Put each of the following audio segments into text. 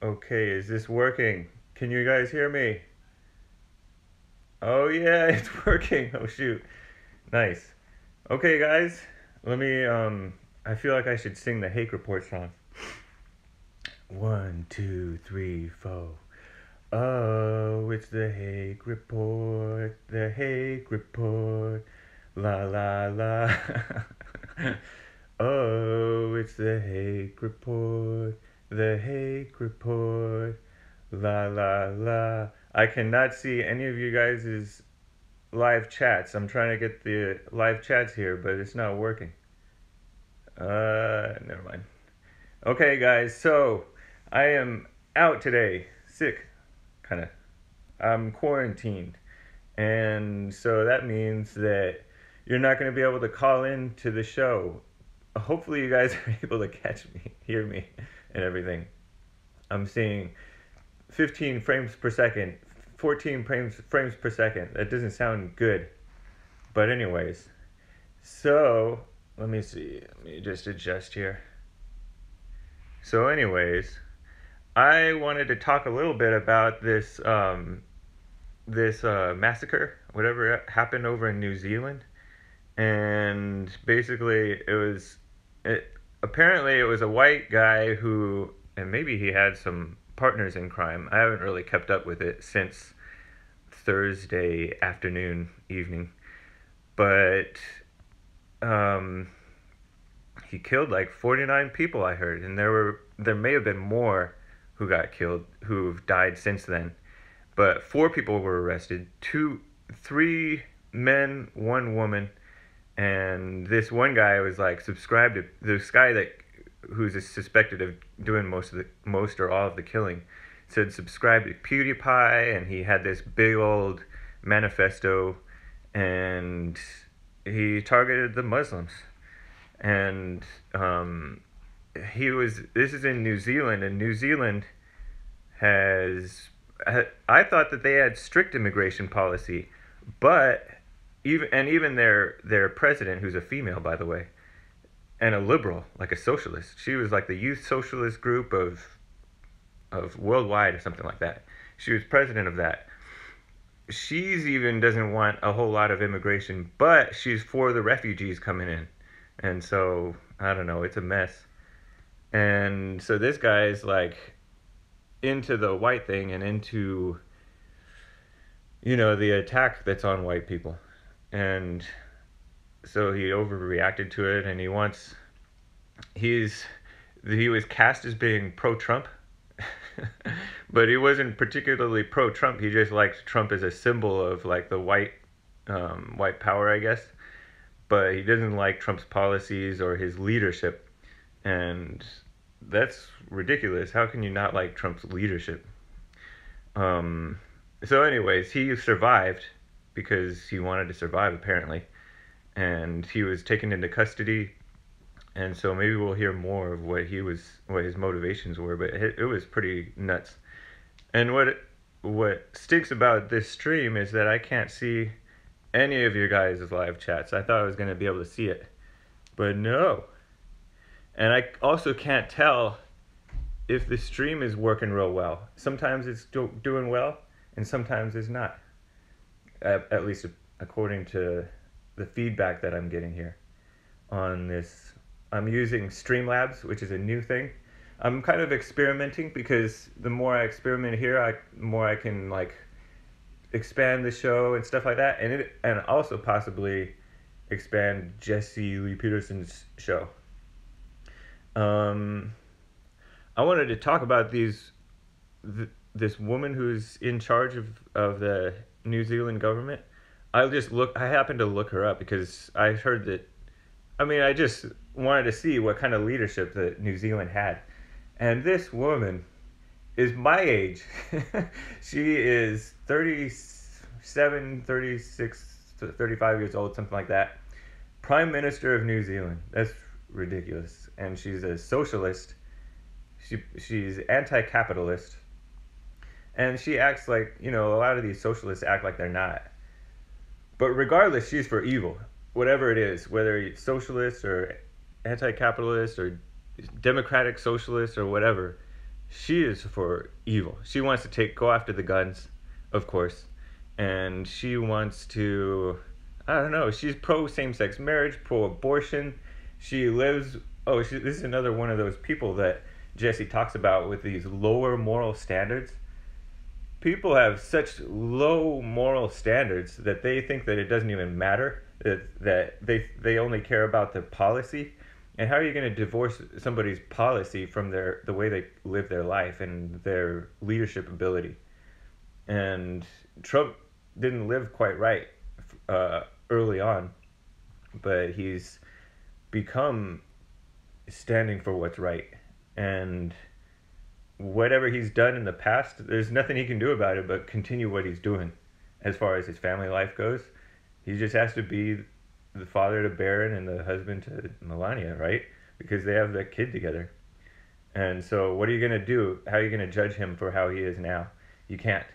Okay, is this working? Can you guys hear me? Oh yeah, it's working. Oh shoot. Nice. Okay, guys. Let me I feel like I should sing the Hake Report song. One, two, three, four. Oh, it's the Hake Report, the Hake Report. La la la. Oh, it's the Hake Report, the Hake Report. La la la. I cannot see any of you guys' live chats. I'm trying to get the live chats here, but it's not working. Never mind. Okay, guys, so I am out today. Sick, kind of. I'm quarantined. And so that means that you're not going to be able to call in to the show. Hopefully, you guys are able to catch me, hear me, and everything. I'm seeing 15 frames per second, 14 frames per second. That doesn't sound good. But anyways, so let me see. Let me just adjust here. So anyways, I wanted to talk a little bit about this massacre, whatever happened over in New Zealand, and basically apparently it was a white guy who, and maybe he had some partners in crime. I haven't really kept up with it since Thursday afternoon, evening, but um, he killed like 49 people, I heard, and there may have been more who got killed, who've died since then. But 4 people were arrested, three men, 1 woman, and this one guy was like subscribed to this guy that who's suspected of doing most or all of the killing, said subscribe to PewDiePie, and he had this big old manifesto, and he targeted the Muslims, and this is in New Zealand, and New Zealand has, I thought that they had strict immigration policy, but even their president, who's a female by the way, and a liberal, like a socialist. She was like the youth socialist group of worldwide or something like that. She was president of that. She's even doesn't want a whole lot of immigration, but she's for the refugees coming in. And so, I don't know, it's a mess. And so this guy is like into the white thing and into, the attack that's on white people. And so he overreacted to it, and he was cast as being pro-Trump, but he wasn't particularly pro-Trump. He just liked Trump as a symbol of like the white power, I guess. But he doesn't like Trump's policies or his leadership, and that's ridiculous. How can you not like Trump's leadership? So anyways, he survived because he wanted to survive apparently, and he was taken into custody, and so maybe we'll hear more of what his motivations were, but it was pretty nuts. And what stinks about this stream is that I can't see any of your guys' live chats. I thought I was going to be able to see it, but no. And I also can't tell if the stream is working real well. Sometimes it's doing well, and sometimes it's not. At least according to the feedback that I'm getting here on this. I'm using Streamlabs, which is a new thing. I'm kind of experimenting because the more I experiment here, the more I can like expand the show and stuff like that, and also possibly expand Jesse Lee Peterson's show. I wanted to talk about this woman who's in charge of the New Zealand government. I happened to look her up because I heard that. I mean, I just wanted to see what kind of leadership that New Zealand had, and this woman is my age. She is 37, 36, 35 years old, something like that. Prime Minister of New Zealand. That's ridiculous. And she's a socialist. She's anti-capitalist. And she acts like, a lot of these socialists act like they're not. But regardless, she's for evil. Whatever it is, whether it's socialist or anti-capitalist or democratic socialist or whatever, she is for evil. She wants to go after the guns, of course, and she wants to, I don't know, she's pro same-sex marriage, pro abortion. She lives, this is another one of those people that Jesse talks about with these lower moral standards. People have such low moral standards that they think that it doesn't even matter, that they only care about the policy. And how are you going to divorce somebody's policy from the way they live their life and their leadership ability? And Trump didn't live quite right early on, but he's become standing for what's right. And whatever he's done in the past, there's nothing he can do about it but continue what he's doing as far as his family life goes. He just has to be the father to Barron and the husband to Melania, right? Because they have that kid together. And so what are you going to do? How are you going to judge him for how he is now? You can't.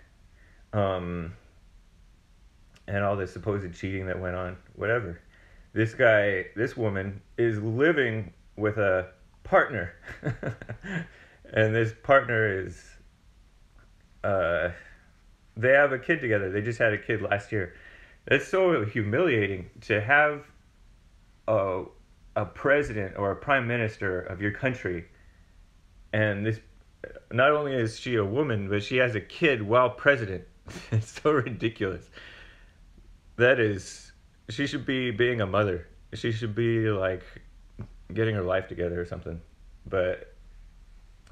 And all this supposed cheating that went on, whatever. This woman is living with a partner. And this partner is, they have a kid together. They just had a kid last year. It's so humiliating to have a president or a prime minister of your country, and this, not only is she a woman, but she has a kid while president. It's so ridiculous. She should be being a mother. She should be like getting her life together or something. But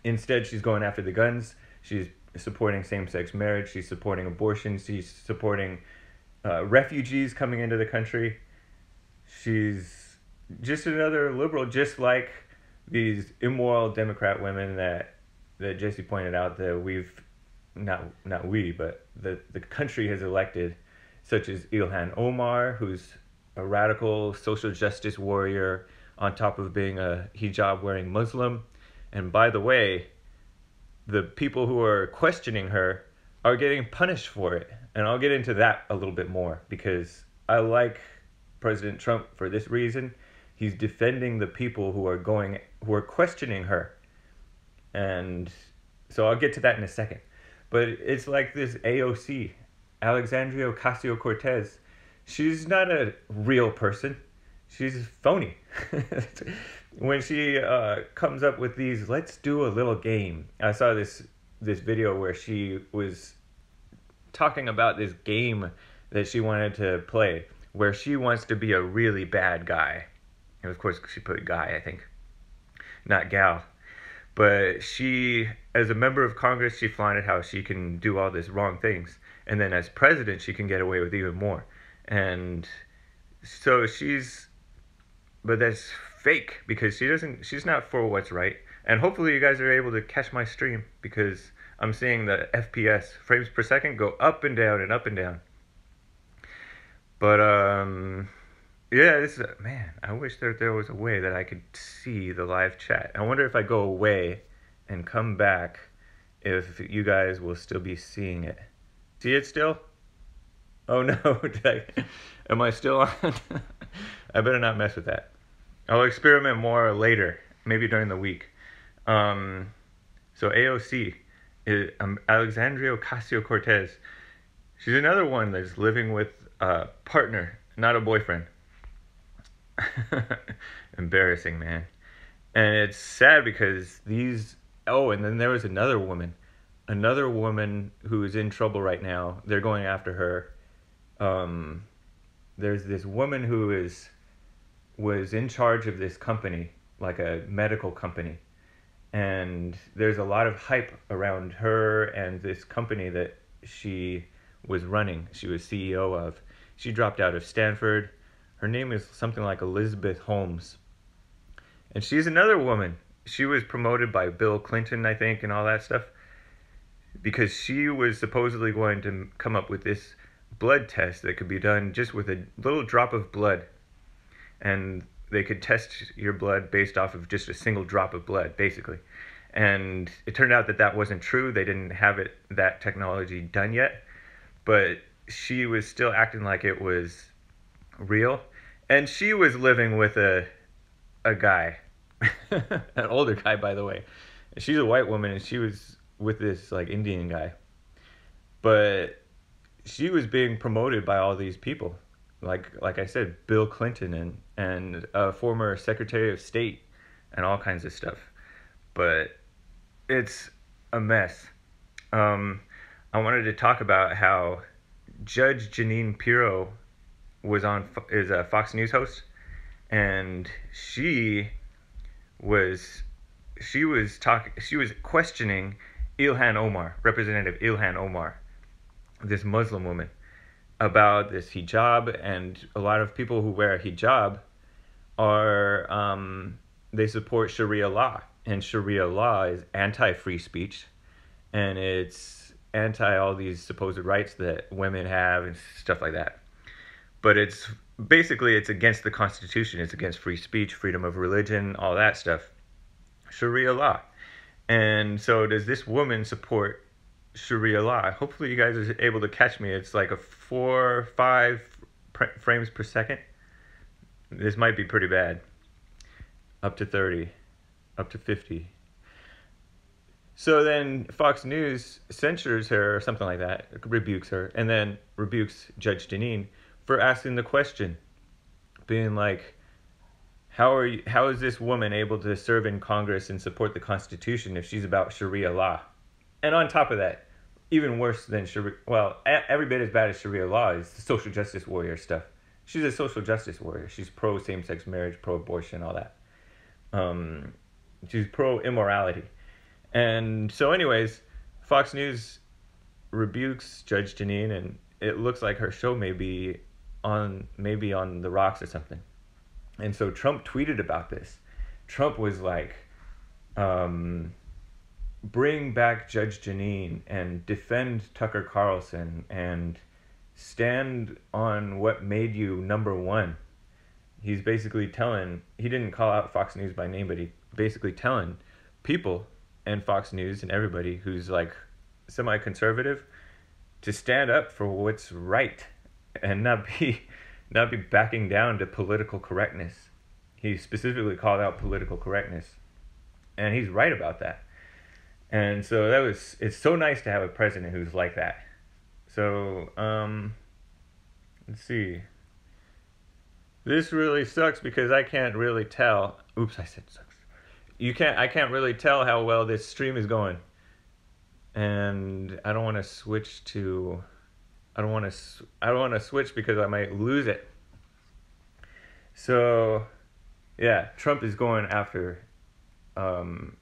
instead, she's going after the guns. She's supporting same-sex marriage. She's supporting abortion. She's supporting refugees coming into the country. She's just another liberal, just like these immoral Democrat women that Jesse pointed out that we've, not we, but the country has elected, such as Ilhan Omar, who's a radical social justice warrior on top of being a hijab-wearing Muslim. And by the way, the people who are questioning her are getting punished for it. And I'll get into that a little bit more, because I like President Trump for this reason. He's defending the people who are questioning her. And so I'll get to that in a second. But it's like this AOC, Alexandria Ocasio-Cortez. She's not a real person. She's phony. When she comes up with these, let's do a little game. I saw this video where she was talking about this game that she wanted to play, where she wants to be a really bad guy. And of course, she put guy, I think, not gal. But she, as a member of Congress, she flaunted how she can do all these wrong things. And then as president, she can get away with even more. And so but that's fake, because she's not for what's right. And hopefully you guys are able to catch my stream, because I'm seeing the FPS, frames per second, go up and down and up and down. But, yeah, man, I wish that there was a way that I could see the live chat. I wonder if I go away and come back, if you guys will still be seeing it. See it still? Oh no, am I still on? I better not mess with that. I'll experiment more later, maybe during the week. So AOC, is Alexandria Ocasio-Cortez. She's another one that's living with a partner, not a boyfriend. Embarrassing, man. And it's sad because and then there was another woman who is in trouble right now. They're going after her. There's this woman who was in charge of this company, like a medical company, and there's a lot of hype around her and this company that she was running. She was CEO of. She dropped out of Stanford. Her name is something like Elizabeth Holmes, and she's another woman. She was promoted by Bill Clinton, I think, and all that stuff, because she was supposedly going to come up with this blood test that could be done just with a little drop of blood. And they could test your blood based off of just a single drop of blood, basically. And it turned out that wasn't true. They didn't have that technology done yet. But she was still acting like it was real. And she was living with a guy. An older guy, by the way. She's a white woman, and she was with this like Indian guy, but she was being promoted by all these people, like I said, Bill Clinton and a former Secretary of State, and all kinds of stuff. But it's a mess. Um, I wanted to talk about how Judge Jeanine Pirro is a Fox News host, and was she was questioning Representative Ilhan Omar, this Muslim woman, about this hijab. And a lot of people who wear a hijab they support Sharia law, and Sharia law is anti-free speech, and it's anti all these supposed rights that women have and stuff like that. But it's against the Constitution. It's against free speech, freedom of religion, all that stuff. Sharia law. And so does this woman support Sharia law? Hopefully you guys are able to catch me. It's like a 4 or 5 frames per second. This might be pretty bad. Up to 30, up to 50. So then Fox News censures her or something like that, rebukes her, and then rebukes Judge Jeanine for asking the question, being like, how is this woman able to serve in Congress and support the Constitution if she's about Sharia law? And on top of that, even worse than Sharia, well, every bit as bad as Sharia law is the social justice warrior stuff. She's a social justice warrior. She's pro same-sex marriage, pro abortion, all that. She's pro immorality. And so anyways, Fox News rebukes Judge Jeanine, and it looks like her show may be on the rocks or something. And so Trump tweeted about this. Trump was like, bring back Judge Jeanine and defend Tucker Carlson and stand on what made you number one. He's basically he didn't call out Fox News by name, but he basically telling people and Fox News and everybody who's like semi-conservative to stand up for what's right and not be backing down to political correctness. He specifically called out political correctness, and he's right about that. And so it's so nice to have a president who's like that. So let's see. This really sucks because I can't really tell. Oops, I said sucks. I can't really tell how well this stream is going. And I don't want to switch because I might lose it. So, yeah, Trump is going after the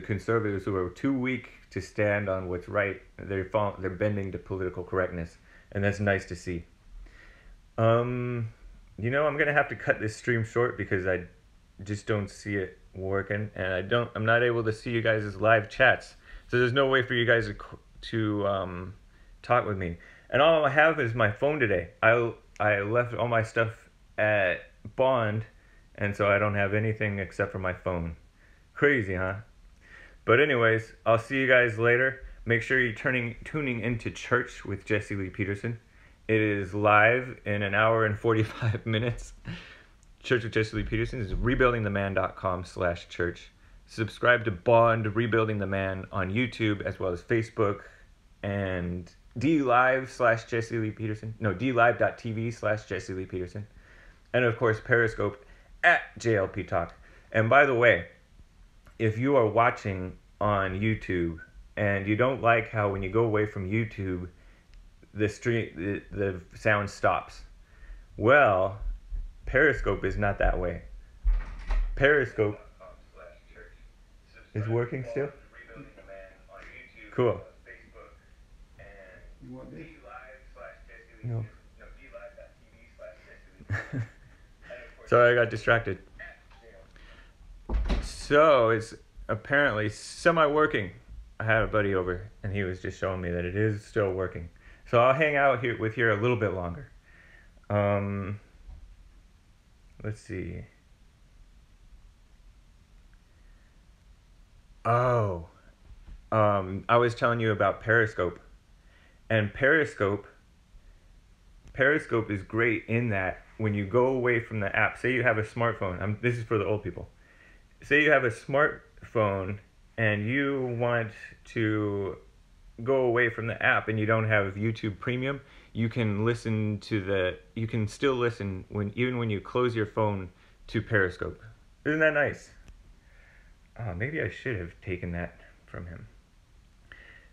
conservatives who are too weak to stand on what's right. They're bending to political correctness, and that's nice to see. I'm gonna have to cut this stream short because I just don't see it working, and I'm not able to see you guys' live chats. So there's no way for you guys to talk with me. And all I have is my phone today. I left all my stuff at Bond, and so I don't have anything except for my phone. Crazy, huh? But anyways, I'll see you guys later. Make sure you're tuning into Church with Jesse Lee Peterson. It is live in an hour and 45 minutes. Church with Jesse Lee Peterson is rebuildingtheman.com/church. Subscribe to Bond Rebuilding the Man on YouTube as well as Facebook and DLive/Jesse Lee Peterson. No, DLive.tv/Jesse Lee Peterson. And of course, Periscope at JLP Talk. And by the way, if you are watching on YouTube and you don't like how when you go away from YouTube, the sound stops. Well, Periscope is not that way. Periscope is working still? Cool. You want this? No. Sorry, I got distracted. So it's apparently semi-working. I had a buddy over, and he was just showing me that it is still working. So I'll hang out here a little bit longer. Let's see. Oh, I was telling you about Periscope, and Periscope is great in that when you go away from the app, say you have a smartphone. This is for the old people. Say you have a phone and you want to go away from the app and you don't have YouTube Premium, you can you can still listen even when you close your phone to Periscope. Isn't that nice? Oh, maybe I should have taken that from him.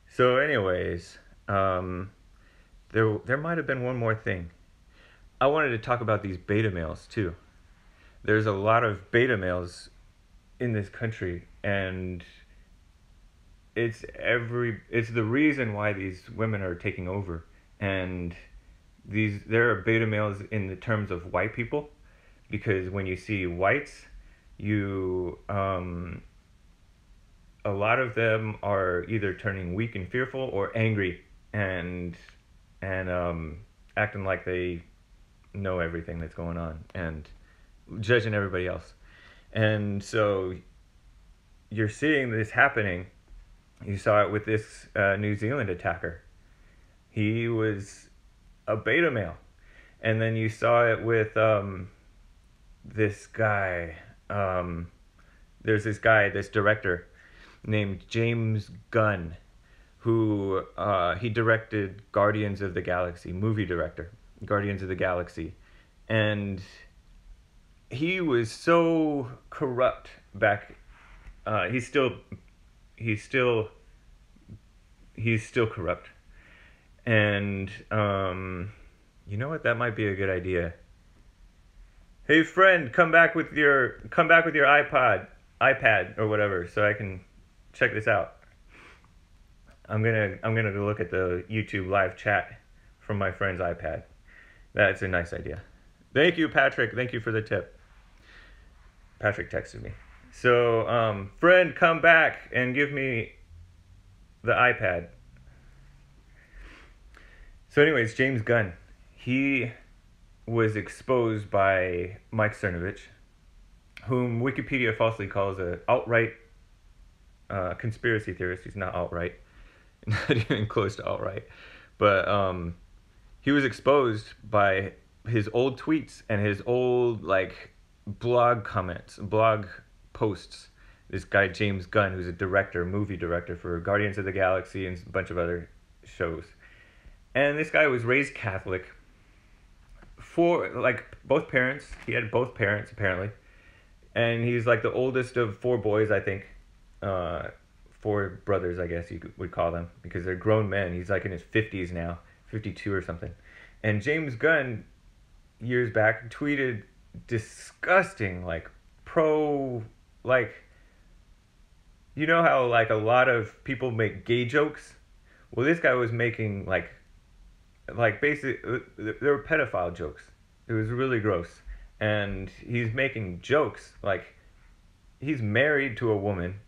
So anyways, there might have been one more thing. I wanted to talk about these beta males too. There's a lot of beta males in this country, and it's the reason why these women are taking over. And there are beta males in the terms of white people, because when you see whites, a lot of them are either turning weak and fearful or angry and acting like they know everything that's going on and judging everybody else. And so you're seeing this happening. You saw it with this New Zealand attacker. He was a beta male. And then you saw it with this guy. There's this director named James Gunn, who he directed Guardians of the Galaxy, movie director, Guardians of the Galaxy. And he was so corrupt back. He's still corrupt. And you know what? That might be a good idea. Hey friend, come back with your iPad or whatever, so I can check this out. I'm gonna go look at the YouTube live chat from my friend's iPad. That's a nice idea. Thank you, Patrick. Thank you for the tip. Patrick texted me. So, friend, come back and give me the iPad. So anyways, James Gunn, he was exposed by Mike Cernovich, whom Wikipedia falsely calls an alt-right conspiracy theorist. He's not alt-right, not even close to alt-right. But he was exposed by his old tweets and his old blog comments, blog posts. This guy James Gunn, who's a movie director for Guardians of the Galaxy and a bunch of other shows. And this guy was raised Catholic. Both parents. He had both parents, apparently. And he's the oldest of 4 boys, I think. 4 brothers, I guess you would call them, because they're grown men. He's in his 50s now, 52 or something. And James Gunn, years back, tweeted disgusting, you know how a lot of people make gay jokes? Well, this guy was making basically, they were pedophile jokes. It was really gross. And he's making jokes, he's married to a woman.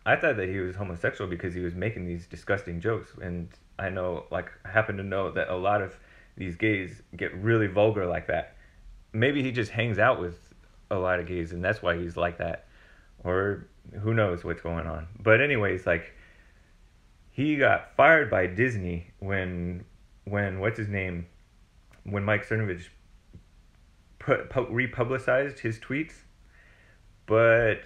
I thought that he was homosexual because he was making these disgusting jokes. And I know, I happen to know that a lot of these gays get really vulgar like that. Maybe he just hangs out with a lot of gays and that's why he's like that. Or who knows what's going on. But anyways, he got fired by Disney when what's his name? When Mike Cernovich republicized his tweets. But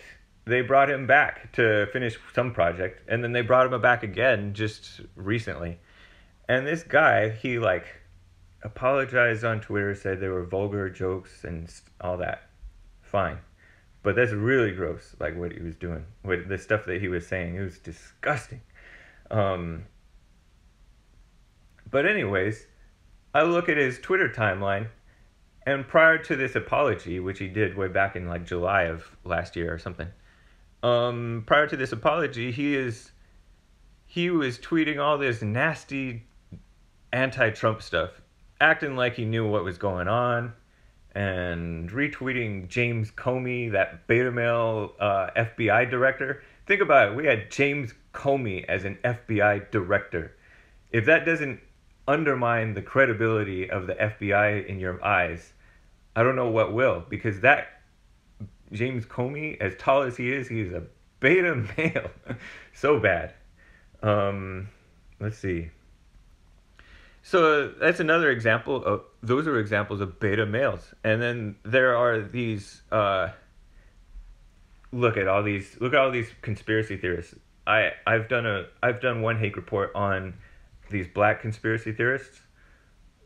they brought him back to finish some project, and then they brought him back again just recently. And this guy, he apologized on Twitter, said they were vulgar jokes and all that. Fine. But that's really gross, what he was doing. With the stuff that he was saying, it was disgusting. But anyways, I look at his Twitter timeline, and prior to this apology, which he did way back in July of last year or something, prior to this apology, he was tweeting all this nasty anti-Trump stuff, acting like he knew what was going on, and retweeting James Comey, that beta male FBI director. Think about it. We had James Comey as an FBI director. If that doesn't undermine the credibility of the FBI in your eyes, I don't know what will, because that James Comey, as tall as he is a beta male. So bad. Let's see. So that's another example of, those are examples of beta males. And then there are these look at all these conspiracy theorists. I've done one Hake report on these black conspiracy theorists.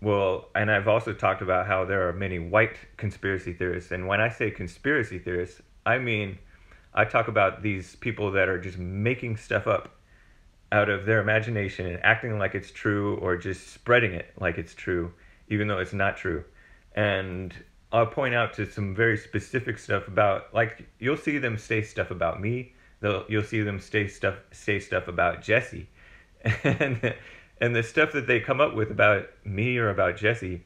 Well, and I've also talked about how there are many white conspiracy theorists. And when I say conspiracy theorists, I mean I talk about these people that are just making stuff up out of their imagination and acting like it's true, or just spreading it like it's true, even though it's not true. And I'll point out to some very specific stuff about, like, you'll see them say stuff about me. You'll see them say stuff about Jesse, and and the stuff that they come up with about me or about Jesse,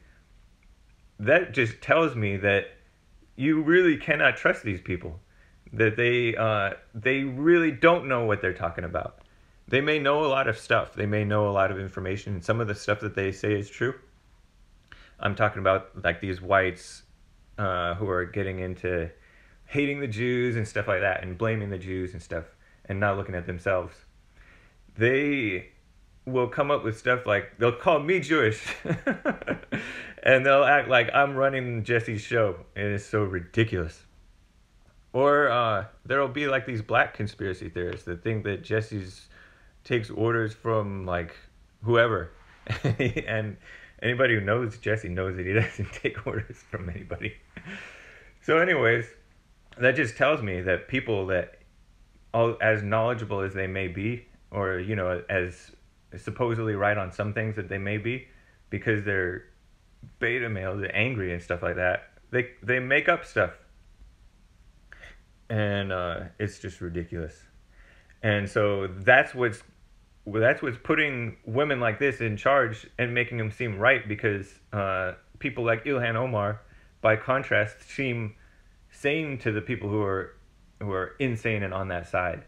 that just tells me that you really cannot trust these people. That they really don't know what they're talking about. They may know a lot of stuff. They may know a lot of information. Some of the stuff that they say is true. I'm talking about like these whites who are getting into hating the Jews and stuff like that, and blaming the Jews and stuff, and not looking at themselves. They will come up with stuff like, they'll call me Jewish, and they'll act like I'm running Jesse's show. It is so ridiculous. Or there'll be like these black conspiracy theorists that think that Jesse's takes orders from like whoever, and anybody who knows Jesse knows that he doesn't take orders from anybody. So anyways, that just tells me that people that, all as knowledgeable as they may be, or as supposedly right on some things that they may be, because they're beta males, they're angry and stuff like that, they make up stuff. And it's just ridiculous. And so that's what's putting women like this in charge and making them seem right, because people like Ilhan Omar, by contrast, seem sane to the people who are insane and on that side.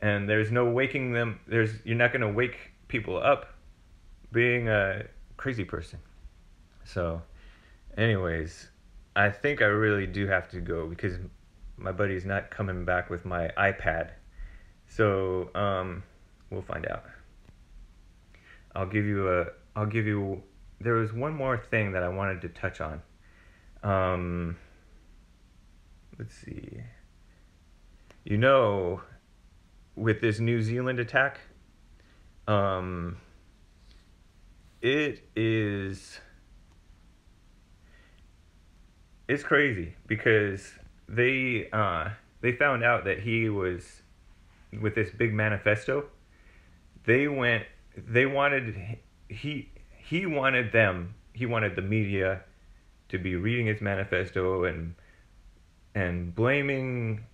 And there's no waking them. You're not going to wake people up being a crazy person. So, anyways, I think I really do have to go, because my buddy's not coming back with my iPad. So, we'll find out. There was one more thing that I wanted to touch on. Let's see. With this New Zealand attack, it's crazy, because they found out that he was with this big manifesto. He wanted the media to be reading his manifesto and blaming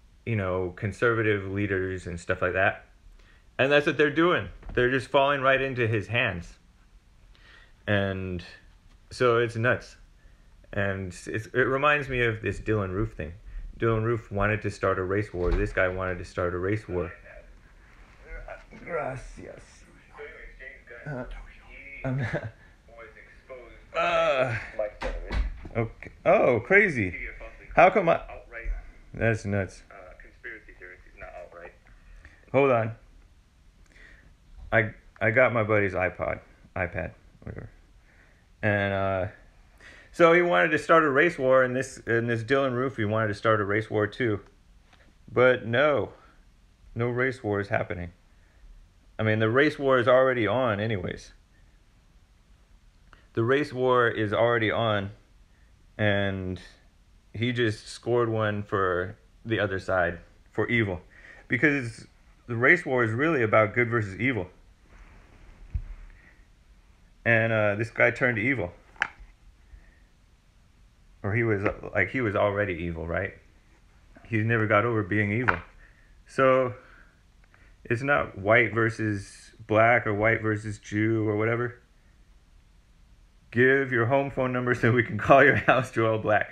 conservative leaders and stuff like that. And that's what they're doing. They're just falling right into his hands. And so it's nuts. And it reminds me of this Dylan Roof thing. Dylan Roof wanted to start a race war. This guy wanted to start a race war. Gracias. Okay. Oh, crazy. How come I... That's nuts. Conspiracy theories. He's not outright. Hold on. I got my buddy's iPad, whatever. And so he wanted to start a race war, and this Dylan Roof, he wanted to start a race war too. But no race war is happening. I mean, the race war is already on anyways. The race war is already on, and he just scored one for the other side, for evil. Because the race war is really about good versus evil. And this guy turned evil. Or he was already evil, right? He never got over being evil. So it's not white versus black or white versus Jew or whatever. Give your home phone number so we can call your house Joel Black.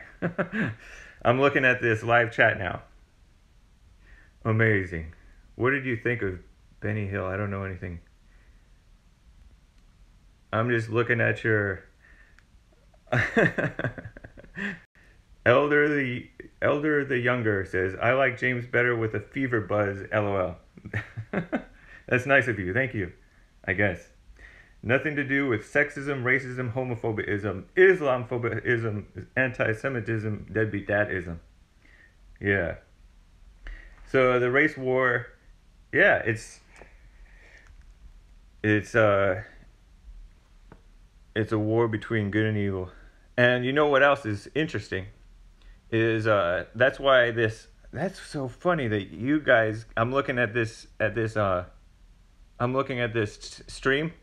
I'm looking at this live chat now. Amazing. What did you think of Benny Hill? I don't know anything. I'm just looking at your... Elder the Younger says, I like James better with a fever buzz, LOL. That's nice of you. Thank you, I guess. Nothing to do with sexism, racism, homophobism, Islamophobism, anti-Semitism, deadbeat dadism. Yeah. So the race war, yeah, it's uh it's a war between good and evil. And you know what else is interesting is that's so funny that you guys I'm looking at this stream,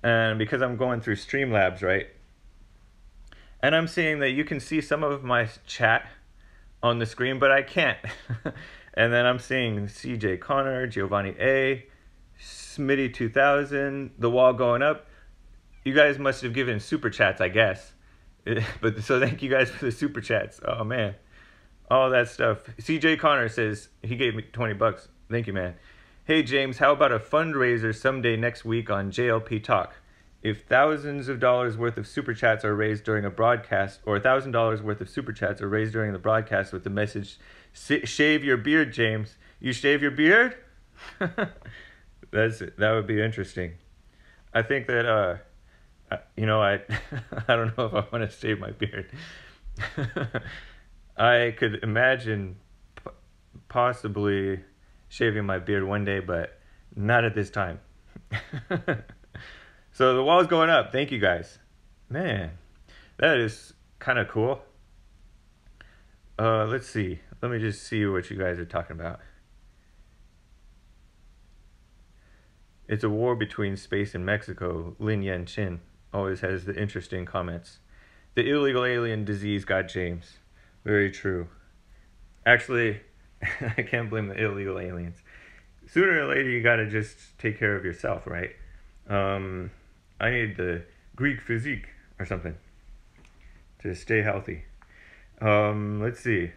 and because I'm going through Streamlabs, right? And I'm seeing that you can see some of my chat on the screen, but I can't. And then I'm seeing CJ Connor, Giovanni A, Smitty 2000, The Wall Going Up. You guys must have given super chats, I guess. But so thank you guys for the super chats. Oh man, all that stuff. CJ Connor says he gave me $20. Thank you, man. Hey James, how about a fundraiser someday next week on JLP Talk? If thousands of dollars worth of super chats are raised during a broadcast, or $1,000 worth of super chats are raised during the broadcast with the message, "Shave your beard, James." You shave your beard? That would be interesting. I think that I I don't know if I want to shave my beard. I could imagine possibly shaving my beard one day, but not at this time. So the wall's going up. Thank you guys. Man, that is kind of cool. Let's see. Let me just see what you guys are talking about. It's a war between space and Mexico. Lin Yan Chin always has the interesting comments. The illegal alien disease got James. Very true. Actually, I can't blame the illegal aliens. Sooner or later, you gotta just take care of yourself, right? I need the Greek physique or something to stay healthy. Let's see.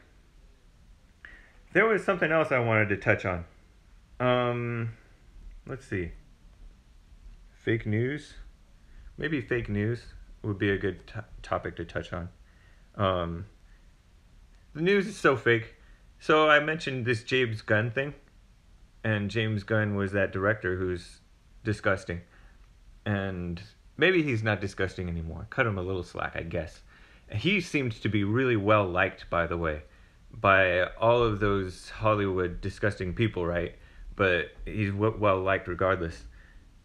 There was something else I wanted to touch on. Let's see. Fake news? Maybe fake news would be a good topic to touch on. The news is so fake. So I mentioned this James Gunn thing. And James Gunn was that director who's disgusting. And maybe he's not disgusting anymore. Cut him a little slack, I guess. He seemed to be really well liked, by the way, by all of those Hollywood disgusting people, right? But he's well liked regardless.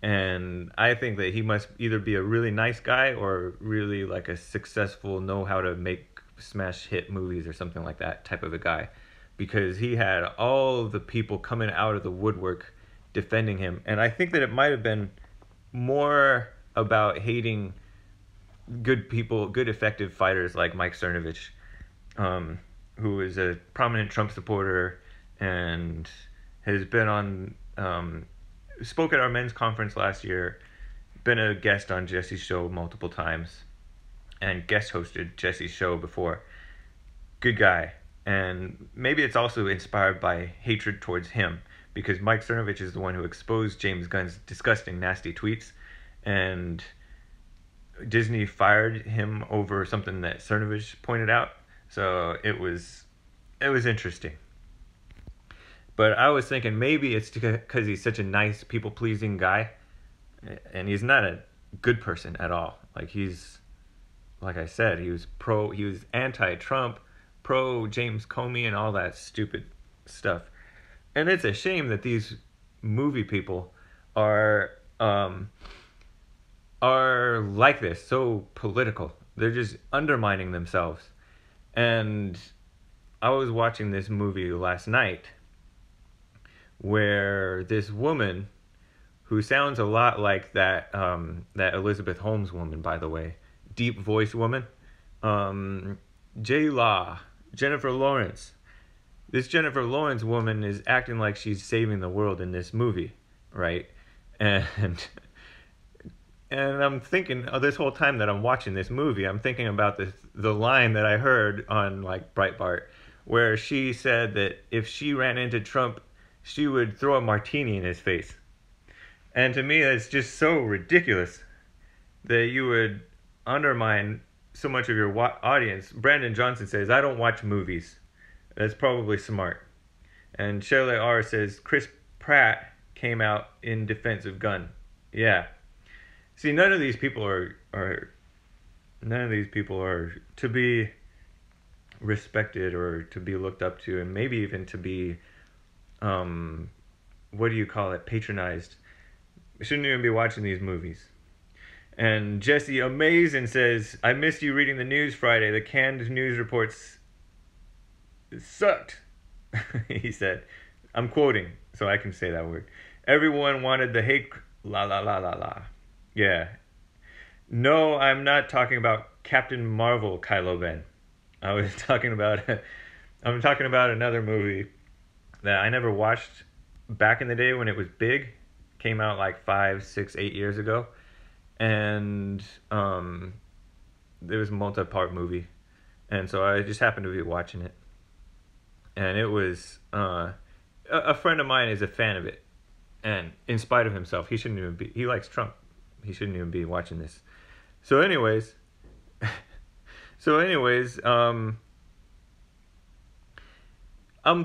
And I think that he must either be a really nice guy or really like a successful, know how to make smash hit movies or something like that type of a guy. Because he had all of the people coming out of the woodwork defending him. And I think that it might have been more about hating good people, good effective fighters like Mike Cernovich, who is a prominent Trump supporter and has been on, spoke at our men's conference last year, been a guest on Jesse's show multiple times, and guest hosted Jesse's show before. Good guy. And maybe it's also inspired by hatred towards him, because Mike Cernovich is the one who exposed James Gunn's disgusting, nasty tweets, and Disney fired him over something that Cernovich pointed out. So it was interesting. But I was thinking maybe it's because he's such a nice, people-pleasing guy, and he's not a good person at all. Like I said, he was anti-Trump, pro James Comey, and all that stupid stuff. And it's a shame that these movie people are like this, so political. They're just undermining themselves. And I was watching this movie last night where this woman, who sounds a lot like that Elizabeth Holmes woman, by the way, deep voice woman, Jennifer Lawrence. This Jennifer Lawrence woman is acting like she's saving the world in this movie, right? And I'm thinking this whole time that I'm watching this movie, I'm thinking about the line that I heard on like Breitbart, where she said that if she ran into Trump, she would throw a martini in his face. And to me, that's just so ridiculous that you would undermine so much of your audience. Brandon Johnson says, I don't watch movies. That's probably smart. And Shirley R. says, Chris Pratt came out in defense of Gunn. Yeah. See, none of these people are to be respected or to be looked up to, and maybe even to be what do you call it, patronized. We shouldn't even be watching these movies. And Jesse Amazing says, I missed you reading the news Friday. The canned news reports sucked. He said, I'm quoting, so I can say that word. Everyone wanted the Hake, la la la la la. Yeah. No, I'm not talking about Captain Marvel, Kylo Ben. I'm talking about another movie that I never watched back in the day when it was big. Came out like 5, 6, 8 years ago. And it was a multi-part movie. And so I just happened to be watching it. And it was, a friend of mine is a fan of it. And in spite of himself, he likes Trump. He shouldn't even be watching this. So anyways, I'm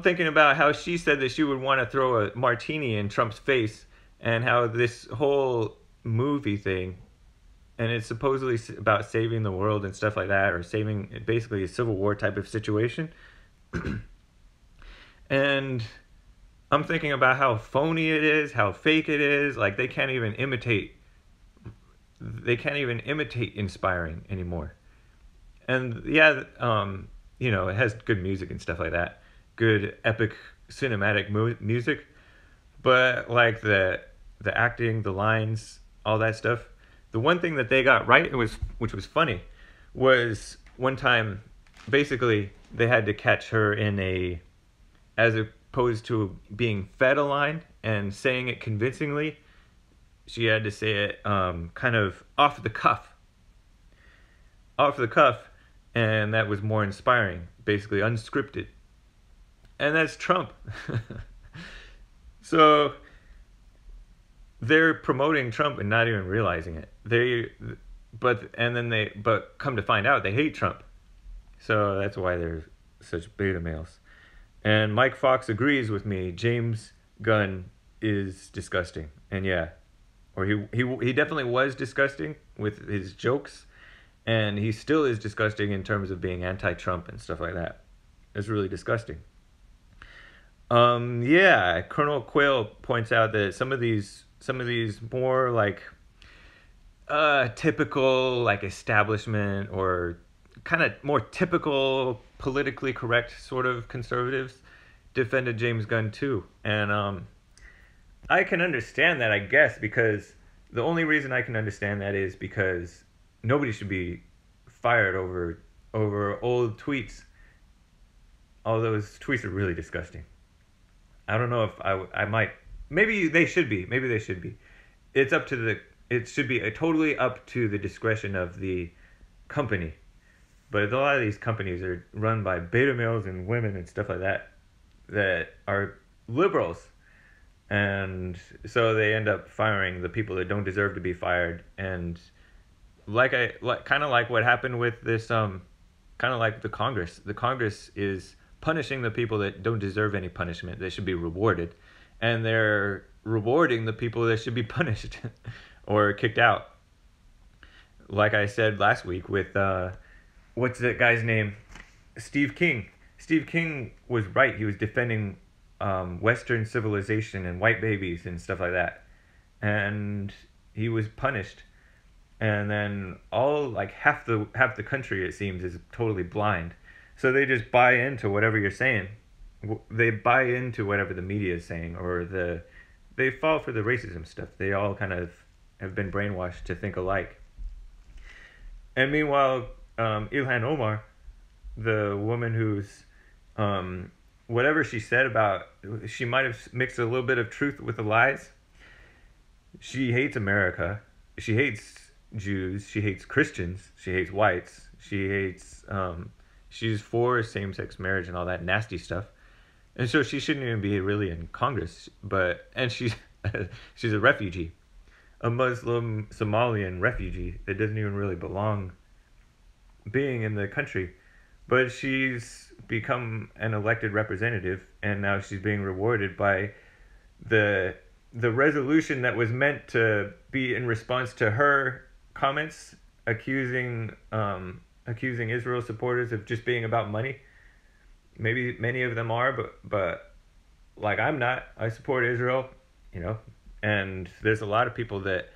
thinking about how she said that she would want to throw a martini in Trump's face, and how this whole movie thing, and it's supposedly about saving the world and stuff like that, or saving basically a civil war type of situation. And I'm thinking about how phony it is, how fake it is. Like they can't even imitate inspiring anymore. And yeah, it has good music and stuff like that, good epic cinematic music, but like the acting, the lines, all that stuff. The one thing that they got right, which was funny, was one time, basically they had to catch her as opposed to being fed a line and saying it convincingly, she had to say it kind of off the cuff, and that was more inspiring, basically unscripted. And that's Trump. So they're promoting Trump and not even realizing it. But come to find out they hate Trump. So that's why they're such beta males. And Mike Fox agrees with me. James Gunn is disgusting. And yeah, or he definitely was disgusting with his jokes, and he still is disgusting in terms of being anti-Trump and stuff like that. It's really disgusting. Yeah, Colonel Quayle points out that some of these more like typical like establishment or kind of more typical politically correct sort of conservatives defended James Gunn too. And I can understand that, I guess, because the only reason I can understand that is because nobody should be fired over old tweets. All those tweets are really disgusting. I don't know if I might. Maybe they should be. It should be totally up to the discretion of the company. But a lot of these companies are run by beta males and women and stuff like that are liberals. And so they end up firing the people that don't deserve to be fired. And kind of like what happened with this, kind of like the Congress. The Congress is punishing the people that don't deserve any punishment. They should be rewarded. And they're rewarding the people that should be punished or kicked out. Like I said last week with, what's that guy's name? Steve King. Steve King was right. He was defending Western civilization and white babies and stuff like that. And he was punished. And then half the country, it seems, is totally blind. So they just buy into whatever you're saying. They buy into whatever the media is saying, or they fall for the racism stuff. They all kind of have been brainwashed to think alike. And meanwhile, Ilhan Omar, the woman who's, whatever she said about, she might have mixed a little bit of truth with the lies. She hates America. She hates Jews. She hates Christians. She hates whites. She hates, she's for same-sex marriage and all that nasty stuff. And so she shouldn't even be really in Congress. And she's she's a refugee, a Muslim Somalian refugee that doesn't even really belong being in the country. But she's become an elected representative, and now she's being rewarded by the resolution that was meant to be in response to her comments accusing Israel supporters of just being about money. Maybe many of them are, but like I'm not. I support Israel, you know, and there's a lot of people that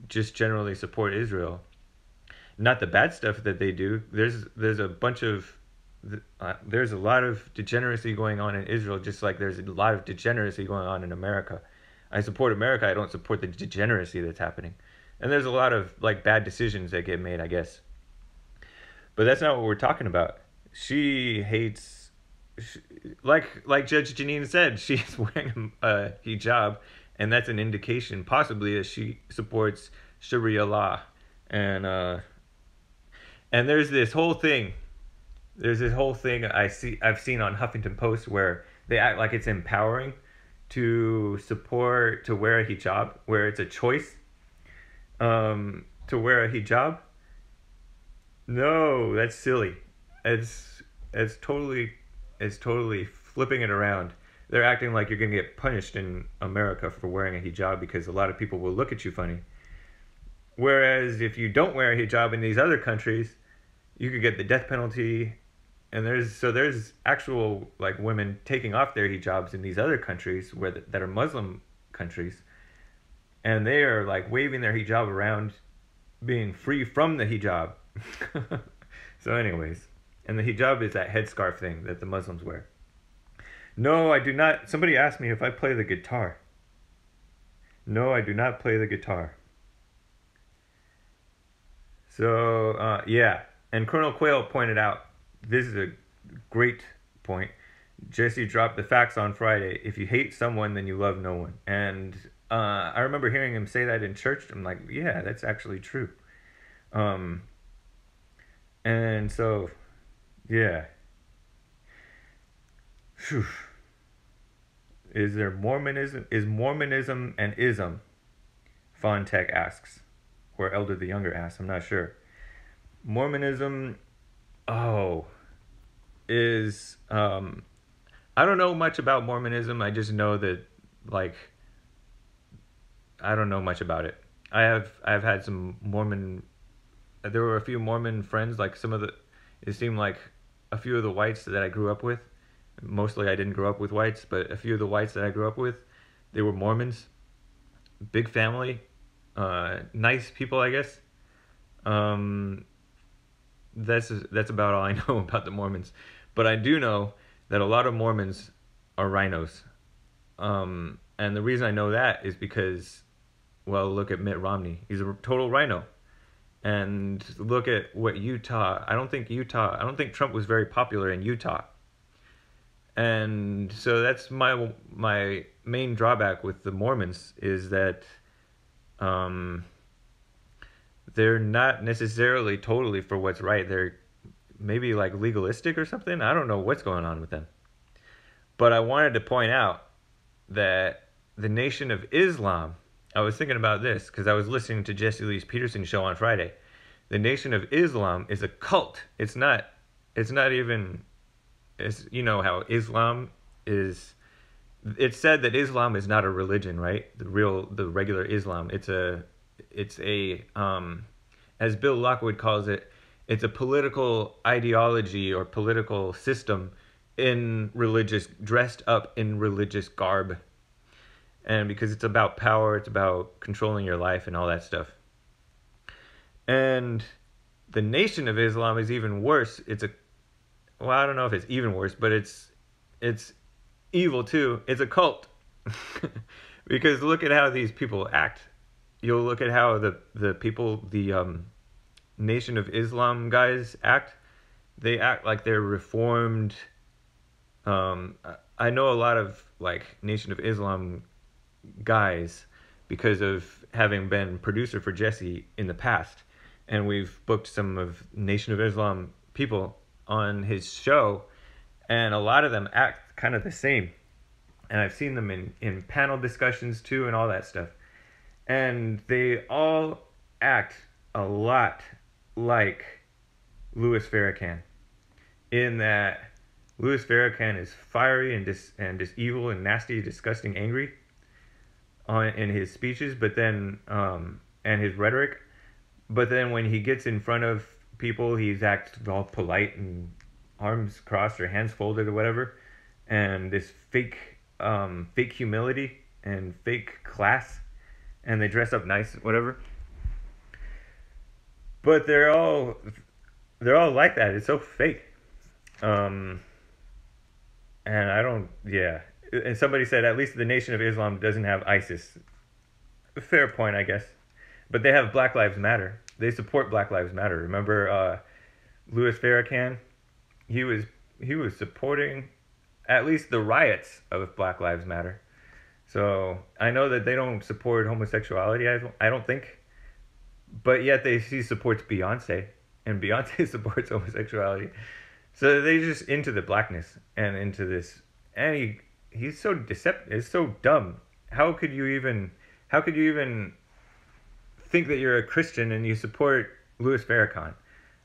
just generally support Israel. Not the bad stuff that they do. There's a bunch of there's a lot of degeneracy going on in Israel, just like there's a lot of degeneracy going on in America. I support America. I don't support the degeneracy that's happening. And there's a lot of like bad decisions that get made, I guess. But that's not what we're talking about. She hates, she, like Judge Jeanine said, she's wearing a hijab, and that's an indication, possibly, that she supports Sharia law. And there's this whole thing. There's this whole thing I've seen on Huffington Post where they act like it's empowering to support to wear a hijab, where it's a choice to wear a hijab. No, that's silly. It's it's totally it's totally flipping it around. They're acting like you're gonna get punished in America for wearing a hijab because a lot of people will look at you funny. Whereas if you don't wear a hijab in these other countries, you could get the death penalty. And there's actual like women taking off their hijabs in these other countries that are Muslim countries, and they are like waving their hijab around, being free from the hijab. So, anyways, and the hijab is that headscarf thing that the Muslims wear. No, I do not. Somebody asked me if I play the guitar. No, I do not play the guitar. So, yeah. And Colonel Quayle pointed out, this is a great point. Jesse dropped the facts on Friday. If you hate someone, then you love no one. And I remember hearing him say that in church. I'm like, yeah, that's actually true. And so, yeah. Whew. Is there Mormonism? Is Mormonism an ism? Fontech asks. Or Elder the Younger asks. I'm not sure. Mormonism, is I don't know much about Mormonism. I just know that, like, I don't know much about it. I've had some Mormon. There were a few Mormon friends. Like it seemed like a few of the whites that I grew up with. Mostly I didn't grow up with whites, but a few of the whites that I grew up with, they were Mormons. Big family, nice people, I guess. That's about all I know about the Mormons. But I do know that a lot of Mormons are rhinos. And the reason I know that is because, well, look at Mitt Romney. He's a total rhino. And look at what Utah. I don't think Trump was very popular in Utah. And so that's my main drawback with the Mormons is that they're not necessarily totally for what's right. They're maybe like legalistic or something. I don't know what's going on with them. But I wanted to point out that the Nation of Islam, I was thinking about this because I was listening to Jesse Lee's Peterson show on Friday. The Nation of Islam is a cult. It's not even, you know how Islam is. It's said that Islam is not a religion, right? The regular Islam. It's a as Bill Lockwood calls it, it's a political ideology or political system dressed up in religious garb. And because it's about power, it's about controlling your life and all that stuff. And the Nation of Islam is even worse. I don't know if it's even worse, but it's evil too. It's a cult. Because look at how these people act. You'll look at how the people, the Nation of Islam guys act. They act like they're reformed. I know a lot of like Nation of Islam guys because of having been producer for Jesse in the past, and we've booked some of Nation of Islam people on his show, and a lot of them act kind of the same, and I've seen them in panel discussions too and all that stuff, and they all act a lot like Louis Farrakhan, in that Louis Farrakhan is fiery and just evil and nasty, disgusting, angry in his speeches, but then and his rhetoric. But then when he gets in front of people, he's acts all polite and arms crossed or hands folded or whatever, and this fake fake humility and fake class, and they dress up nice, whatever. But they're all like that. It's so fake. And I don't. Yeah. And somebody said at least the Nation of Islam doesn't have ISIS. Fair point, I guess. But they have Black Lives Matter. They support Black Lives Matter. Remember Louis Farrakhan? He was supporting at least the riots of Black Lives Matter. So I know that they don't support homosexuality. I don't think, but yet he supports Beyonce, and Beyonce supports homosexuality. So they just into the blackness and into this, and he's so deceptive. It's so dumb. How could you even think that you're a Christian and you support Louis Farrakhan?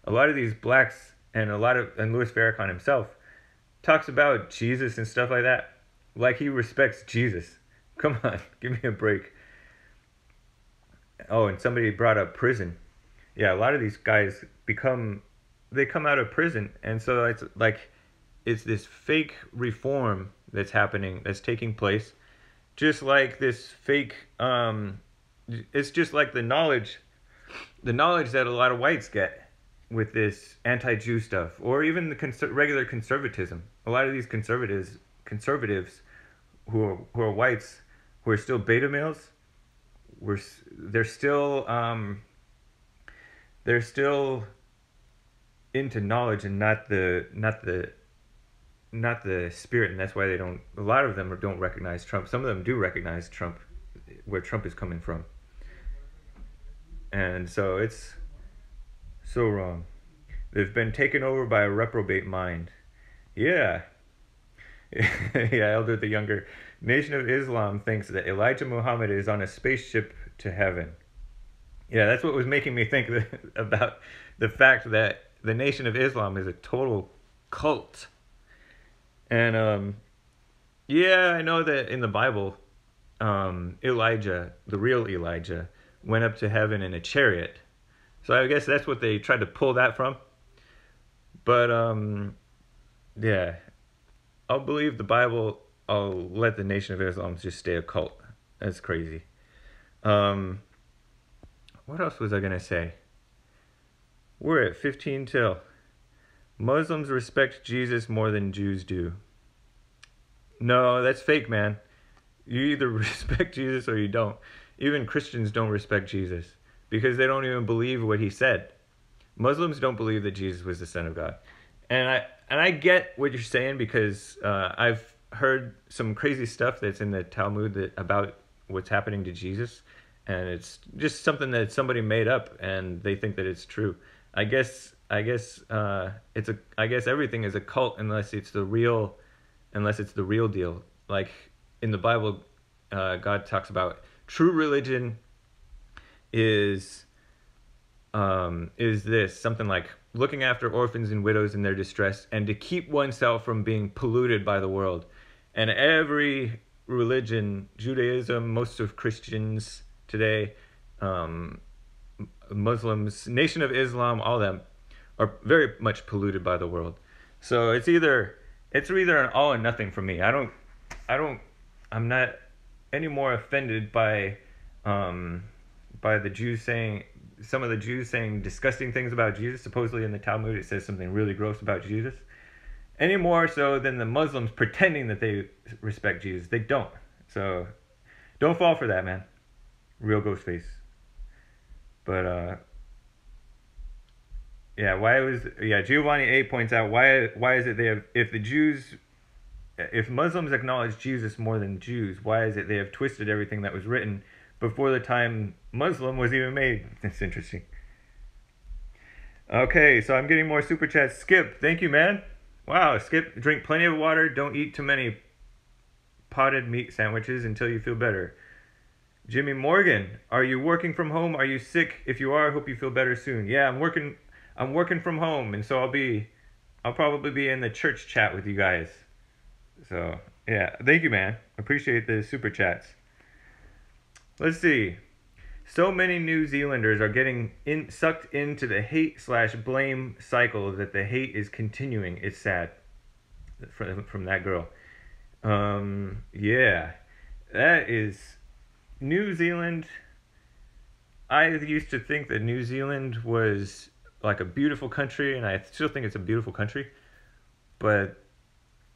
A lot of these blacks and Louis Farrakhan himself talks about Jesus and stuff like that, like he respects Jesus. Come on, give me a break. Oh, and somebody brought up prison. Yeah, a lot of these guys come out of prison, and so it's this fake reform that's happening, that's taking place, just like this fake. It's just like the knowledge that a lot of whites get with this anti-Jew stuff, or even the regular conservatism. A lot of these conservatives who are whites, who are still beta males, they're still into knowledge and not the spirit, and that's why they don't. A lot of them don't recognize Trump. Some of them do recognize Trump, where Trump is coming from, and so it's so wrong. They've been taken over by a reprobate mind. Yeah. Yeah, Elder the Younger. Nation of Islam thinks that Elijah Muhammad is on a spaceship to heaven. Yeah, that's what was making me think about the fact that the Nation of Islam is a total cult. And, yeah, I know that in the Bible, Elijah, the real Elijah, went up to heaven in a chariot. So I guess that's what they tried to pull that from. But, yeah, I'll believe the Bible. I'll let the Nation of Islam just stay a cult. That's crazy. What else was I going to say? We're at 15 till. Muslims respect Jesus more than Jews do. No, that's fake, man. You either respect Jesus or you don't. Even Christians don't respect Jesus because they don't even believe what he said. Muslims don't believe that Jesus was the Son of God. And I get what you're saying, because I've heard some crazy stuff that's in the Talmud about what's happening to Jesus, and it's just something that somebody made up and they think that it's true. I guess everything is a cult unless it's the real deal. Like in the Bible, God talks about true religion is this, something like looking after orphans and widows in their distress, and to keep oneself from being polluted by the world. And every religion, Judaism, most of Christians today, Muslims, Nation of Islam, all of them are very much polluted by the world. So it's either an all or nothing for me. I'm not any more offended by the Jews saying, some of the Jews saying disgusting things about Jesus. Supposedly in the Talmud it says something really gross about Jesus. Any more so than the Muslims pretending that they respect Jesus. They don't. So don't fall for that, man. Real ghost face. But Giovanni A points out why is it they have, if Muslims acknowledge Jesus more than Jews, why is it they have twisted everything that was written before the time Muslim was even made? That's interesting. Okay, so I'm getting more super chats. Skip, thank you, man. Wow, Skip, drink plenty of water. Don't eat too many potted meat sandwiches until you feel better. Jimmy Morgan, are you working from home? Are you sick? If you are, I hope you feel better soon. Yeah, I'm working from home, and so I'll probably be in the church chat with you guys. So, yeah, thank you, man. Appreciate the super chats. Let's see. So many New Zealanders are getting sucked into the hate/blame cycle that the hate is continuing. It's sad. From that girl. Yeah, that is New Zealand. I used to think that New Zealand was like a beautiful country, and I still think it's a beautiful country, but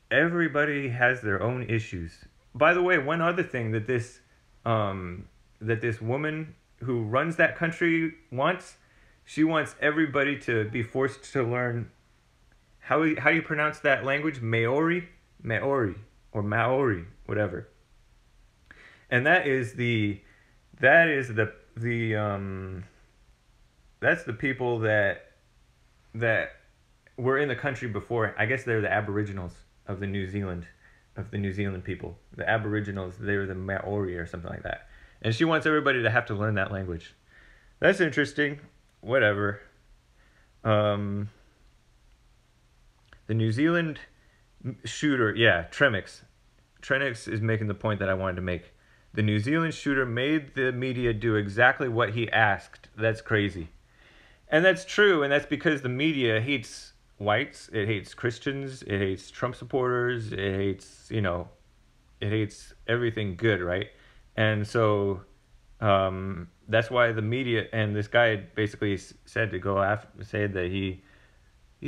everybody has their own issues. By the way, one other thing that this woman who runs that country wants, she wants everybody to be forced to learn how you pronounce that language, Maori, or Maori, whatever. And that is the that's the people that were in the country before. I guess they're the Aboriginals of the New Zealand of the New Zealand people. The Aboriginals, they were the Maori or something like that. And she wants everybody to have to learn that language. That's interesting. Whatever. Um, the New Zealand shooter, yeah, Tremix. Trenix is making the point that I wanted to make. The New Zealand shooter made the media do exactly what he asked. That's crazy. And that's true, and that's because the media hates whites, it hates Christians, it hates Trump supporters, it hates, it hates everything good, right? And so that's why the media, and this guy basically said to go after, said that he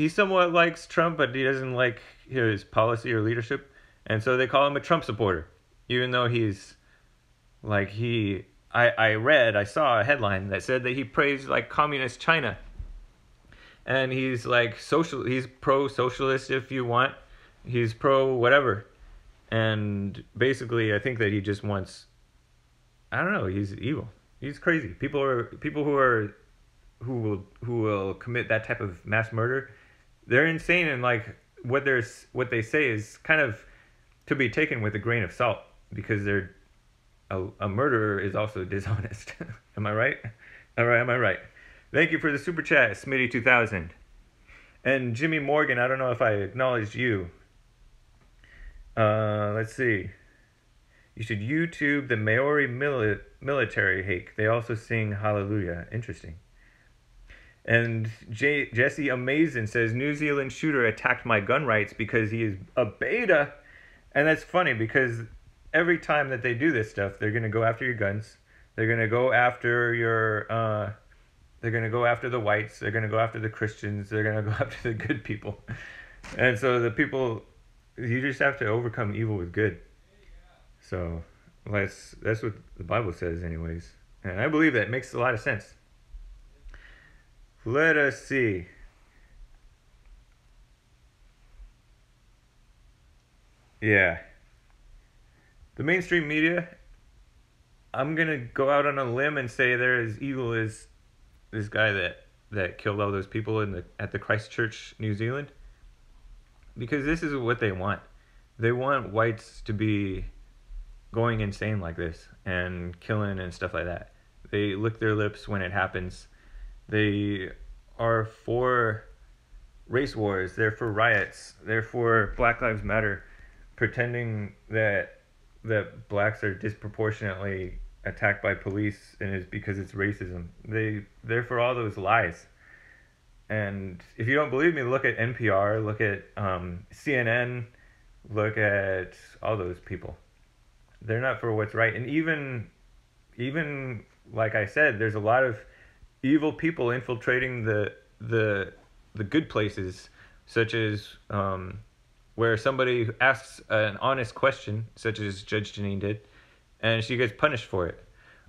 somewhat likes Trump, but he doesn't like his policy or leadership, and so they call him a Trump supporter, even though he's like I saw a headline that said that he praised like communist China, and he's like he's pro-socialist if you want, he's pro whatever, and basically I think that he just wants, I don't know, he's evil, he's crazy. People who will commit that type of mass murder, they're insane, and like what they say is kind of to be taken with a grain of salt, because a murderer is also dishonest. Am I right? All right, am I right? Thank you for the super chat, Smitty2000. And Jimmy Morgan, I don't know if I acknowledged you. Let's see. You should YouTube the Maori military Hake. They also sing Hallelujah. Interesting. And Jesse Amazin says, New Zealand shooter attacked my gun rights because he is a beta. And that's funny because every time that they do this stuff, they're going to go after your guns. They're going to go after they're going to go after the whites. They're going to go after the Christians. They're going to go after the good people. And so the people, you just have to overcome evil with good. So that's what the Bible says anyways. And I believe that makes a lot of sense. Let us see. Yeah. The mainstream media, I'm going to go out on a limb and say they're as evil as this guy that killed all those people at the Christchurch, New Zealand. Because this is what they want. They want whites to be going insane like this and killing and stuff like that. They lick their lips when it happens. They are for race wars. They're for riots. They're for Black Lives Matter, pretending that blacks are disproportionately attacked by police and it's because it's racism. They're for all those lies. And if you don't believe me, look at NPR, look at CNN, look at all those people. They're not for what's right. And even like I said, there's a lot of evil people infiltrating the good places, such as where somebody asks an honest question, such as Judge Jeanine did, and she gets punished for it.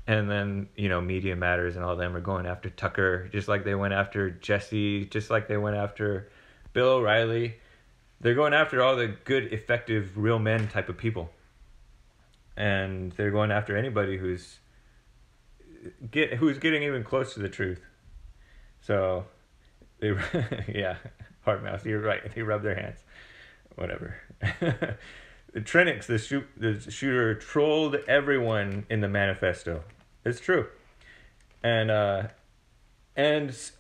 And then, Media Matters and all them are going after Tucker, just like they went after Jesse, just like they went after Bill O'Reilly. They're going after all the good, effective, real men type of people. And they're going after anybody who's getting even close to the truth. So, yeah, hard mouse, you're right. They rub their hands. Whatever. Trenix, the shooter, trolled everyone in the manifesto. It's true. And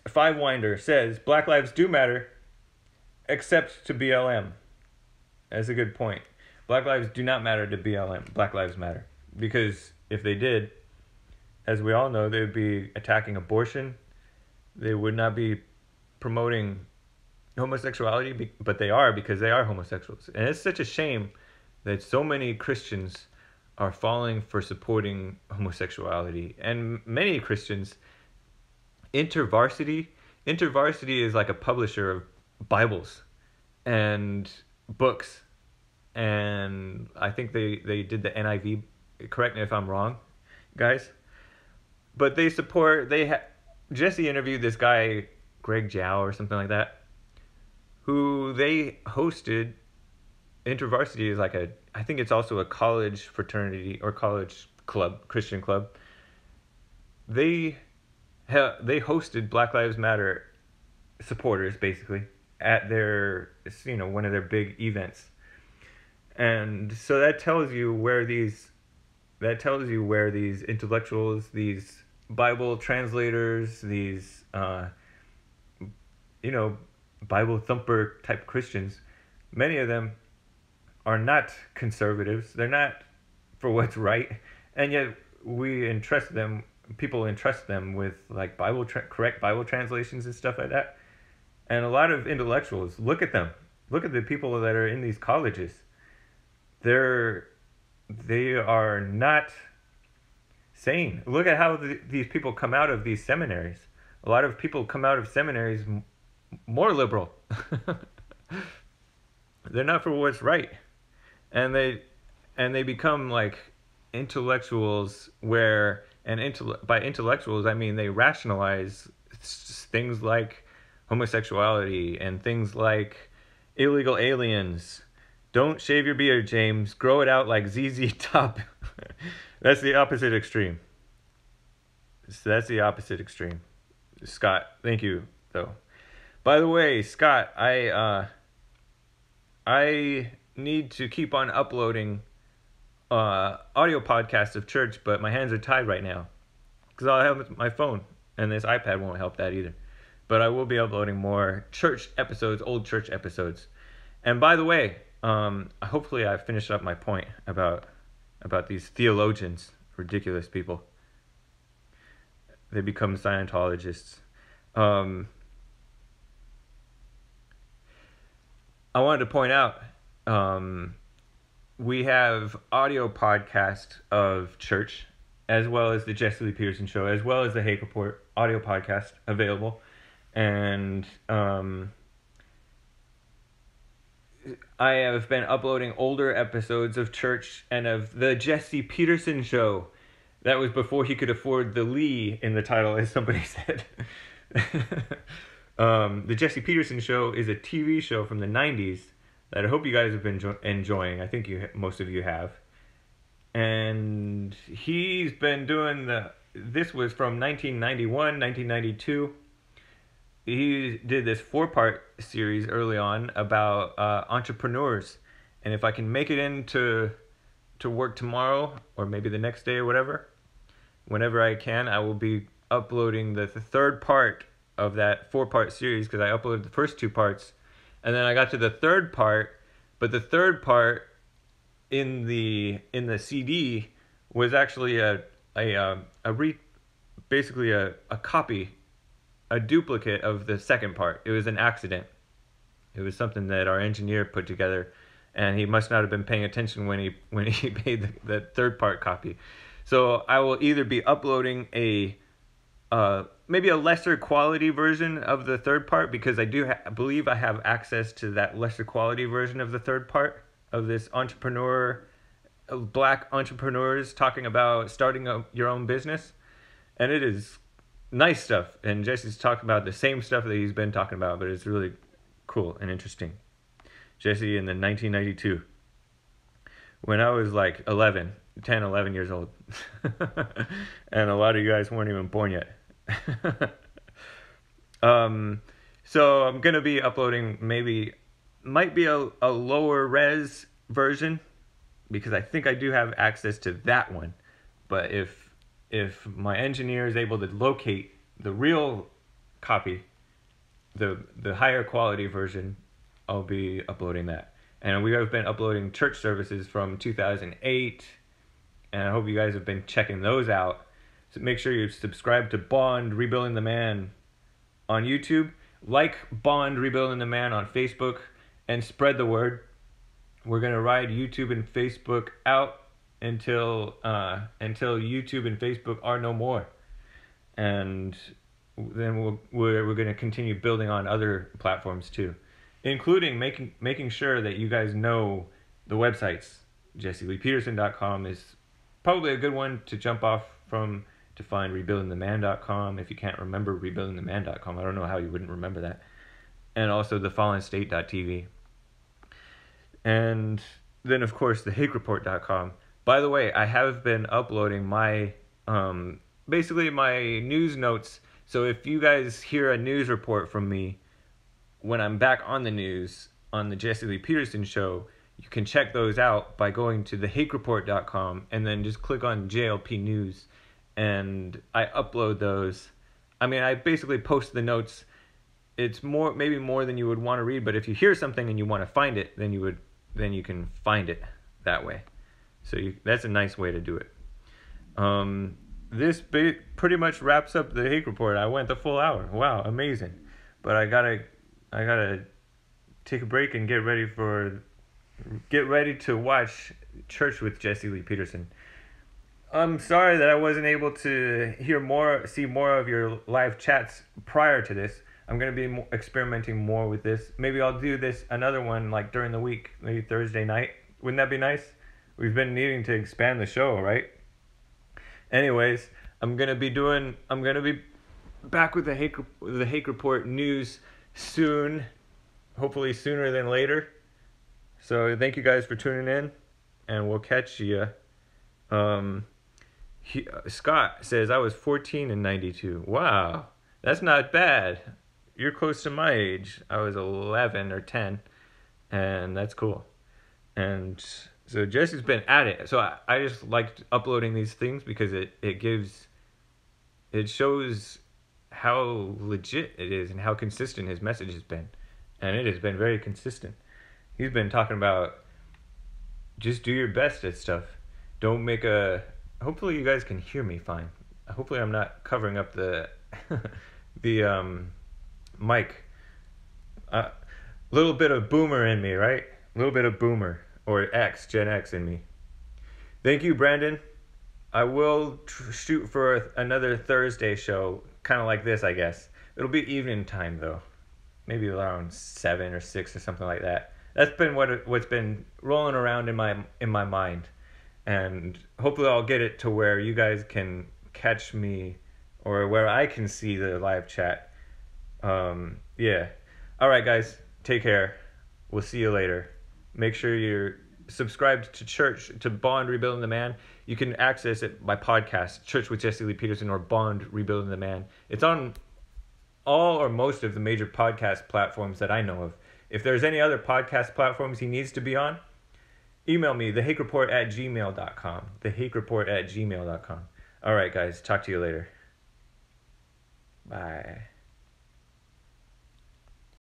Five Winder says, Black lives do matter, except to BLM. That's a good point. Black lives do not matter to BLM. Black lives matter. Because if they did, as we all know, they would be attacking abortion. They would not be promoting homosexuality, but they are, because they are homosexuals. And it's such a shame that so many Christians are falling for supporting homosexuality. And many Christians, InterVarsity is like a publisher of Bibles and books. And I think they did the NIV. Correct me if I'm wrong, guys. But they support, Jesse interviewed this guy, Greg Jow or something like that, who they hosted. InterVarsity is like I think it's also a college fraternity or college club, Christian club. They hosted Black Lives Matter supporters basically at their, one of their big events. And so that tells you where these intellectuals, these Bible translators, these Bible thumper type Christians, many of them are not conservatives. They're not for what's right, and yet people entrust them with like correct Bible translations and stuff like that. And a lot of intellectuals, look at the people that are in these colleges. They are not sane. Look at how these people come out of these seminaries. A lot of people come out of seminaries more liberal. They're not for what's right. And they become like intellectuals by intellectuals I mean they rationalize things like homosexuality and things like illegal aliens. Don't shave your beard, James. Grow it out like ZZ Top. That's the opposite extreme. Scott, thank you though. By the way, Scott, I need to keep on uploading audio podcasts of church, but my hands are tied right now because I'll have my phone, and this iPad won't help that either. But I will be uploading more old church episodes. And by the way, hopefully I finished up my point about these theologians, ridiculous people. They become Scientologists. I wanted to point out, we have audio podcast of church, as well as the Jesse Lee Peterson show, as well as the Hake Report audio podcast available. And I have been uploading older episodes of church and of the Jesse Peterson show. That was before he could afford the Lee in the title, as somebody said. The Jesse Peterson show is a TV show from the 90s that I hope you guys have been enjoying. I think most of you have. And he's been doing this was from 1991, 1992. He did this 4-part series early on about entrepreneurs. And if I can make it into work tomorrow or maybe the next day or whenever I can, I will be uploading the third part of that 4-part series, because I uploaded the first 2 parts. And then I got to the third part, but the third part in the CD was actually basically a copy, a duplicate of the second part. It was an accident. It was something that our engineer put together, and he must not have been paying attention when he made the third part copy. So I will either be uploading maybe a lesser quality version of the third part, because I do believe I have access to that lesser quality version of the third part of this black entrepreneurs talking about starting your own business. And it is nice stuff. And Jesse's talking about the same stuff that he's been talking about, but it's really cool and interesting. Jesse in the 1992, when I was like 11 years old. And a lot of you guys weren't even born yet. So I'm going to be uploading might be a lower res version, because I think I do have access to that one. But if my engineer is able to locate the real copy, the higher quality version, I'll be uploading that. And we have been uploading church services from 2008, and I hope you guys have been checking those out. So make sure you subscribe to Bond Rebuilding the Man on YouTube, like Bond Rebuilding the Man on Facebook, and spread the word. We're gonna ride YouTube and Facebook out until YouTube and Facebook are no more, and then we're gonna continue building on other platforms too, including making sure that you guys know the websites. JesseLeePeterson.com is probably a good one to jump off from to find rebuildingtheman.com. If you can't remember rebuildingtheman.com, I don't know how you wouldn't remember that. And also thefallenstate.tv. And then, of course, thehakereport.com. By the way, I have been uploading my, basically my news notes. So if you guys hear a news report from me when I'm back on the news on the Jesse Lee Peterson show, you can check those out by going to thehakereport.com and then just click on JLP News, and I upload those. I mean, I basically post the notes. It's maybe more than you would want to read, but if you hear something and you want to find it, then you can find it that way. So that's a nice way to do it. This pretty much wraps up the Hake Report. I went the full hour. Wow, amazing. But I gotta take a break and get ready to watch Church with Jesse Lee Peterson. I'm sorry that I wasn't able to see more of your live chats prior to this. I'm going to be experimenting more with this. Maybe I'll do another one like during the week, maybe Thursday night. Wouldn't that be nice? We've been needing to expand the show, right? Anyways, I'm going to be back with the Hake Report news soon. Hopefully sooner than later. So thank you guys for tuning in, and we'll catch you. Scott says, I was 14 in 92. Wow, that's not bad. You're close to my age. I was 11 or 10, and that's cool. And so Jesse's been at it. So I just liked uploading these things because it shows how legit it is and how consistent his message has been. And it has been very consistent. He's been talking about just do your best at stuff. Don't make hopefully you guys can hear me fine. Hopefully I'm not covering up the mic. Little bit of boomer in me, right? A little bit of boomer or Gen X in me. Thank you, Brandon. I will shoot for another Thursday show, kind of like this, I guess. It'll be evening time though, maybe around 7 or 6 or something like that. That's been what's been rolling around in my mind, and hopefully I'll get it to where you guys can catch me, or where I can see the live chat. Yeah. All right, guys. Take care. We'll see you later. Make sure you're subscribed to Bond Rebuilding the Man. You can access it by podcast, Church with Jesse Lee Peterson, or Bond Rebuilding the Man. It's on all or most of the major podcast platforms that I know of. If there's any other podcast platforms he needs to be on, email me, thehakereport@gmail.com. Thehakereport@gmail.com. All right, guys. Talk to you later. Bye.